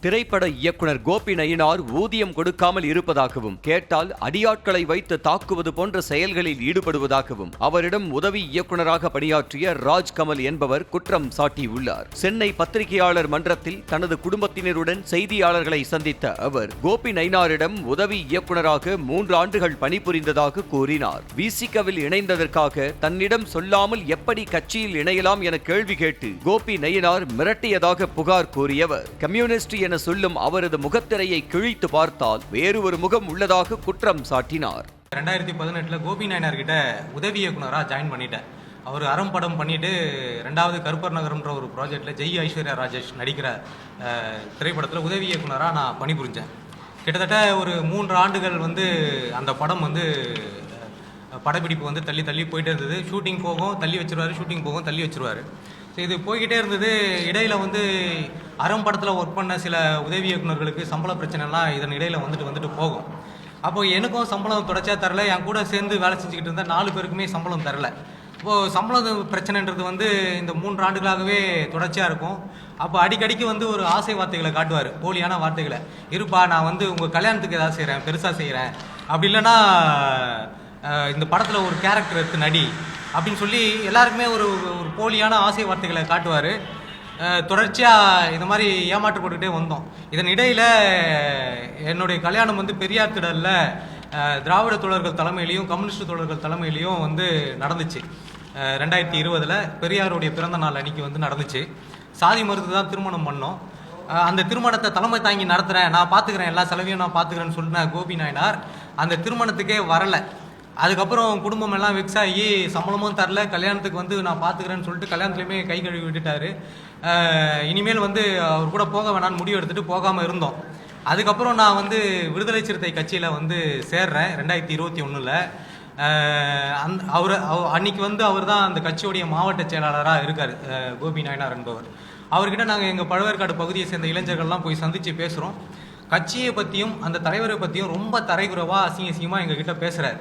திரைப்பட இயக்குனர் கோபி நயினார் ஊதியம் கொடுக்காமல் இருப்பதாகவும் கேட்டால் அடியாட்களை வைத்து தாக்குவது போன்ற செயல்களில் ஈடுபடுவதாகவும் அவரிடம் உதவி இயக்குனராக பணியாற்றிய ராஜ்கமல் என்பவர் குற்றம் சாட்டியுள்ளார். சென்னை பத்திரிகையாளர் மன்றத்தில் தனது குடும்பத்தினருடன் செய்தியாளர்களை சந்தித்த அவர் கோபி நயினாரிடம் உதவி இயக்குனராக 3 ஆண்டுகள் பணிபுரிந்ததாக கூறினார். விசிகவில் இணைந்ததற்காக தன்னிடம் சொல்லாமல் எப்படி கட்சியில் இணையலாம் என கேள்வி கேட்டு கோபி நயினார் மிரட்டியதாக புகார் கூறியவர் கம்யூனிஸ்ட் என சொல்லும் அவரது முகத்திரையை கிழித்து பார்த்தால் வேறு ஒரு முகம் உள்ளதாக குற்றம் சாட்டினார். 2018 கோபி நயினார் கிட்ட உதவி இயக்குனராக ஜாயின் பண்ணிட்டேன். அவர் அறம் படம் பண்ணிட்டு 2வது கருப்பர் நகரம்ன்ற ஒரு ப்ராஜெக்டில் ஜெய் ஐஸ்வர்யா ராஜேஷ் நடிக்கிற திரைப்படத்தில் உதவி இயக்குனராக நான் பணிபுரிஞ்சேன். கிட்டத்தட்ட ஒரு 3 ஆண்டுகள் அந்த படம் படப்பிடிப்பு தள்ளி தள்ளி போயிட்டே இருந்தது. ஷூட்டிங் போகும் தள்ளி வச்சிருவாரு, ஷூட்டிங் போகும் தள்ளி வச்சிருவாரு. ஸோ இது போய்கிட்டே இருந்தது. இடையில அறம் படத்தில் ஒர்க் பண்ண சில உதவி இயக்குநர்களுக்கு சம்பள பிரச்சனைலாம் இதன் இடையில வந்துட்டு போகும். அப்போ எனக்கும் சம்பளம் தொடர்ச்சியாக தரல, என் கூட சேர்ந்து வேலை செஞ்சுக்கிட்டு இருந்தால் 4 பேருக்குமே சம்பளம் தரல. இப்போது சம்பளம் பிரச்சனைன்றது இந்த 3 ஆண்டுகளாகவே தொடர்ச்சியாக இருக்கும். அப்போ அடிக்கடிக்கு ஒரு ஆசை வார்த்தைகளை காட்டுவார், போலியான வார்த்தைகளை. இருப்பா நான் உங்கள் கல்யாணத்துக்கு ஏதாவது செய்கிறேன், பெருசாக செய்கிறேன், அப்படி இல்லைன்னா இந்த படத்தில் ஒரு கேரக்டர் எடுத்து நடி அப்படின்னு சொல்லி எல்லாருக்குமே ஒரு போலியான ஆசை வார்த்தைகளை காட்டுவார். தொடர்ச்சியாக இந்த மாதிரி ஏமாற்றப்பட்டுக்கிட்டே வந்தோம். இதன் இடையில் என்னுடைய கல்யாணம் பெரியார் திடலில் திராவிட தோழர்கள் தலைமையிலையும் கம்யூனிஸ்ட் தோழர்கள் தலைமையிலையும் நடந்துச்சு. 2020 பெரியாருடைய பிறந்த நாள் அன்னைக்கு நடந்துச்சு. சாதி மறுத்து தான் திருமணம் பண்ணோம். அந்த திருமணத்தை தலைமை தாங்கி நடத்துகிறேன், நான் பார்த்துக்கிறேன், எல்லா செலவையும் நான் பார்த்துக்கிறேன்னு சொல்லிட்டு கோபி நயினார் அந்த திருமணத்துக்கே வரலை. அதுக்கப்புறம் குடும்பம் எல்லாம் வெக்ஸ் ஆகி சம்பளமும் தரல, கல்யாணத்துக்கு நான் பார்த்துக்கிறேன்னு சொல்லிட்டு கல்யாணத்துலேயுமே கை கழுவி விட்டுட்டாரு. இனிமேல் அவர் கூட போக வேணான்னு முடிவு எடுத்துகிட்டு போகாமல் இருந்தோம். அதுக்கப்புறம் நான் விடுதலை சிறுத்தை கட்சியில் சேர்றேன் 2021. அன்னைக்கு அவர் தான் அந்த கட்சியுடைய மாவட்ட செயலாளராக இருக்கார் கோபி நயினார் என்பவர். அவர்கிட்ட நாங்கள் எங்கள் பழவேற்காடு பகுதியை சேர்ந்த இளைஞர்கள்லாம் போய் சந்தித்து பேசுகிறோம். கட்சியை பற்றியும் அந்த தலைவரை பற்றியும் ரொம்ப தரைக்குறவாக அசிங்கமாக எங்ககிட்ட பேசுகிறார்.